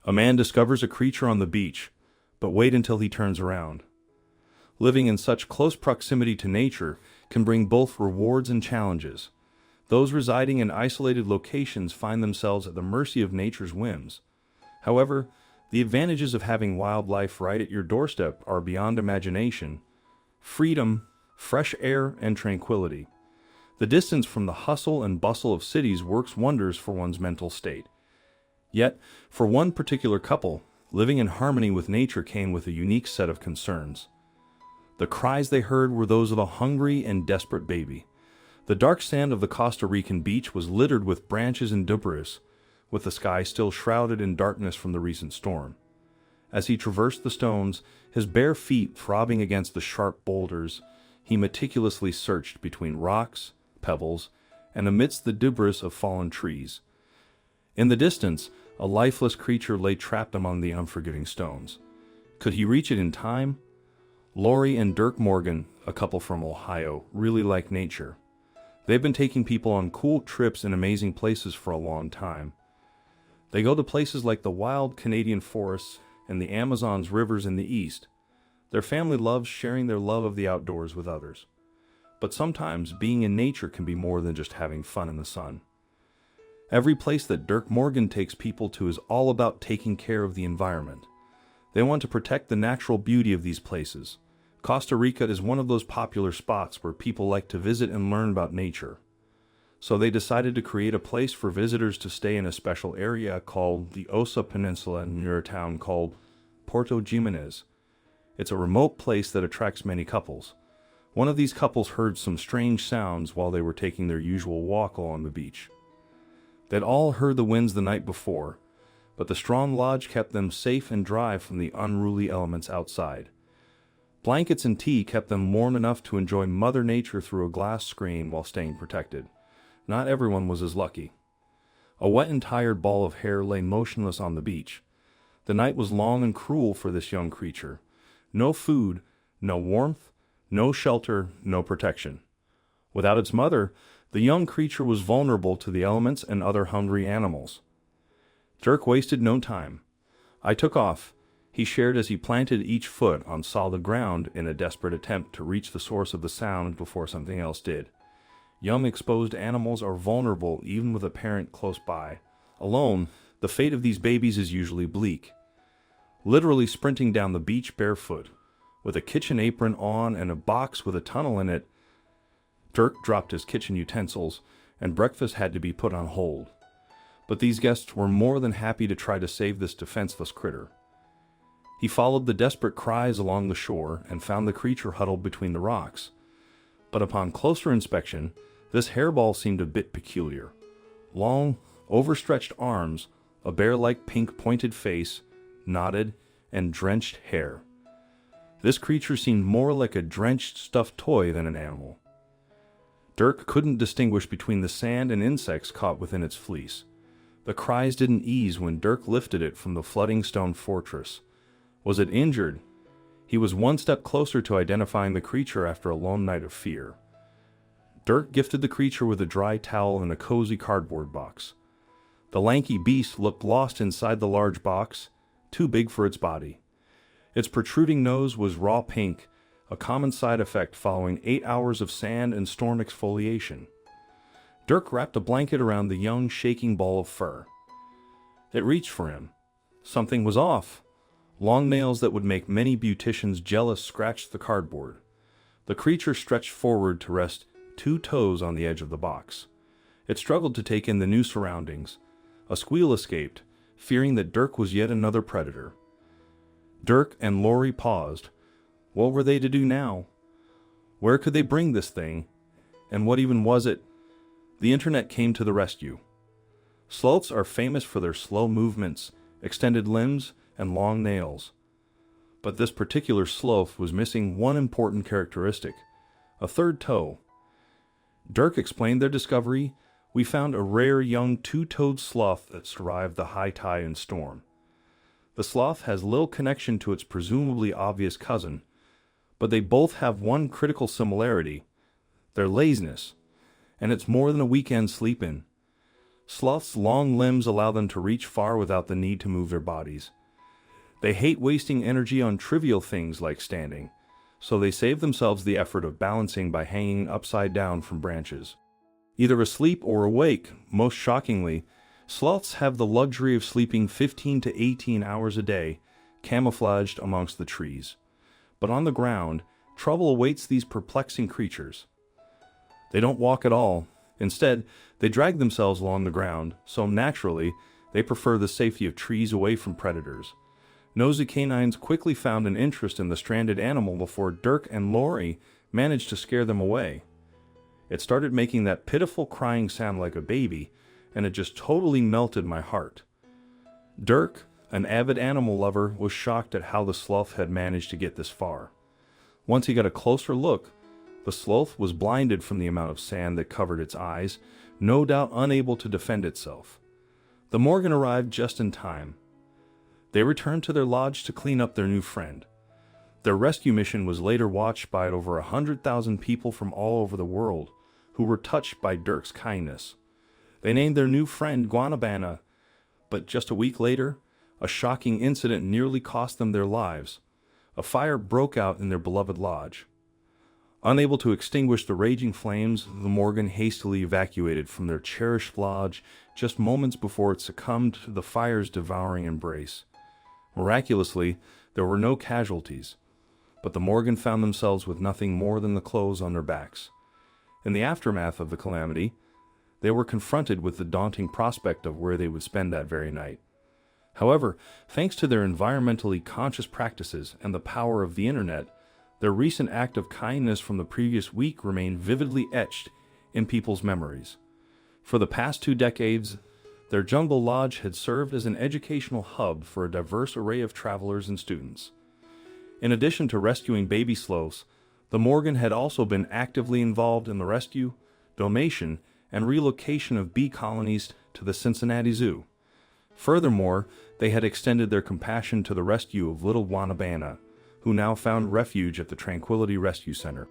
A man discovers a creature on the beach, but wait until he turns around. Living in such close proximity to nature can bring both rewards and challenges. Those residing in isolated locations find themselves at the mercy of nature's whims. However, the advantages of having wildlife right at your doorstep are beyond imagination: freedom, fresh air, and tranquility. The distance from the hustle and bustle of cities works wonders for one's mental state. Yet, for one particular couple, living in harmony with nature came with a unique set of concerns. The cries they heard were those of a hungry and desperate baby. The dark sand of the Costa Rican beach was littered with branches and debris, with the sky still shrouded in darkness from the recent storm. As he traversed the stones, his bare feet throbbing against the sharp boulders, he meticulously searched between rocks, pebbles, and amidst the debris of fallen trees. In the distance, a lifeless creature lay trapped among the unforgiving stones. Could he reach it in time? Lori and Dirk Morgan, a couple from Ohio, really like nature. They've been taking people on cool trips in amazing places for a long time. They go to places like the wild Canadian forests and the Amazon's rivers in the east. Their family loves sharing their love of the outdoors with others. But sometimes being in nature can be more than just having fun in the sun. Every place that Dirk Morgan takes people to is all about taking care of the environment. They want to protect the natural beauty of these places. Costa Rica is one of those popular spots where people like to visit and learn about nature. So they decided to create a place for visitors to stay in a special area called the Osa Peninsula near a town called Puerto Jimenez. It's a remote place that attracts many couples. One of these couples heard some strange sounds while they were taking their usual walk along the beach. They'd all heard the winds the night before, but the strong lodge kept them safe and dry from the unruly elements outside. Blankets and tea kept them warm enough to enjoy Mother Nature through a glass screen while staying protected. Not everyone was as lucky. A wet and tired ball of hair lay motionless on the beach. The night was long and cruel for this young creature. No food, no warmth, no shelter, no protection. Without its mother, the young creature was vulnerable to the elements and other hungry animals. Dirk wasted no time. I took off, he shared as he planted each foot on solid ground in a desperate attempt to reach the source of the sound before something else did. Young exposed animals are vulnerable even with a parent close by. Alone, the fate of these babies is usually bleak. Literally sprinting down the beach barefoot, with a kitchen apron on and a box with a tunnel in it, Dirk dropped his kitchen utensils, and breakfast had to be put on hold. But these guests were more than happy to try to save this defenseless critter. He followed the desperate cries along the shore and found the creature huddled between the rocks. But upon closer inspection, this hairball seemed a bit peculiar. Long, overstretched arms, a bear-like pink pointed face, knotted and drenched hair. This creature seemed more like a drenched stuffed toy than an animal. Dirk couldn't distinguish between the sand and insects caught within its fleece. The cries didn't ease when Dirk lifted it from the flooding stone fortress. Was it injured? He was one step closer to identifying the creature after a lone night of fear. Dirk gifted the creature with a dry towel and a cozy cardboard box. The lanky beast looked lost inside the large box, too big for its body. Its protruding nose was raw pink, a common side effect following 8 hours of sand and storm exfoliation. Dirk wrapped a blanket around the young, shaking ball of fur. It reached for him. Something was off. Long nails that would make many beauticians jealous scratched the cardboard. The creature stretched forward to rest 2 toes on the edge of the box. It struggled to take in the new surroundings. A squeal escaped, fearing that Dirk was yet another predator. Dirk and Lori paused. What were they to do now? Where could they bring this thing? And what even was it? The internet came to the rescue. Sloths are famous for their slow movements, extended limbs, and long nails. But this particular sloth was missing one important characteristic: a third toe. Dirk explained their discovery. We found a rare young 2-toed sloth that survived the high tide and storm. The sloth has little connection to its presumably obvious cousin, but they both have one critical similarity: their laziness, and it's more than a weekend sleep-in. Sloths' long limbs allow them to reach far without the need to move their bodies. They hate wasting energy on trivial things like standing, so they save themselves the effort of balancing by hanging upside down from branches. Either asleep or awake, most shockingly, sloths have the luxury of sleeping 15 to 18 hours a day, camouflaged amongst the trees. But on the ground, trouble awaits these perplexing creatures. They don't walk at all. Instead, they drag themselves along the ground, so naturally, they prefer the safety of trees away from predators. Nosy canines quickly found an interest in the stranded animal before Dirk and Lori managed to scare them away. It started making that pitiful crying sound like a baby, and it just totally melted my heart. Dirk, an avid animal lover, was shocked at how the sloth had managed to get this far. Once he got a closer look, the sloth was blinded from the amount of sand that covered its eyes, no doubt unable to defend itself. The Morgan arrived just in time. They returned to their lodge to clean up their new friend. Their rescue mission was later watched by over 100,000 people from all over the world, who were touched by Dirk's kindness. They named their new friend Guanabana, but just a week later, a shocking incident nearly cost them their lives. A fire broke out in their beloved lodge. Unable to extinguish the raging flames, the Morgan hastily evacuated from their cherished lodge just moments before it succumbed to the fire's devouring embrace. Miraculously, there were no casualties, but the Morgan found themselves with nothing more than the clothes on their backs. In the aftermath of the calamity, they were confronted with the daunting prospect of where they would spend that very night. However, thanks to their environmentally conscious practices and the power of the internet, their recent act of kindness from the previous week remained vividly etched in people's memories. For the past 2 decades, their jungle lodge had served as an educational hub for a diverse array of travelers and students. In addition to rescuing baby sloths, the Morgan had also been actively involved in the rescue, donation, and relocation of bee colonies to the Cincinnati Zoo. Furthermore, they had extended their compassion to the rescue of little Guanabana, who now found refuge at the Tranquility Rescue Center.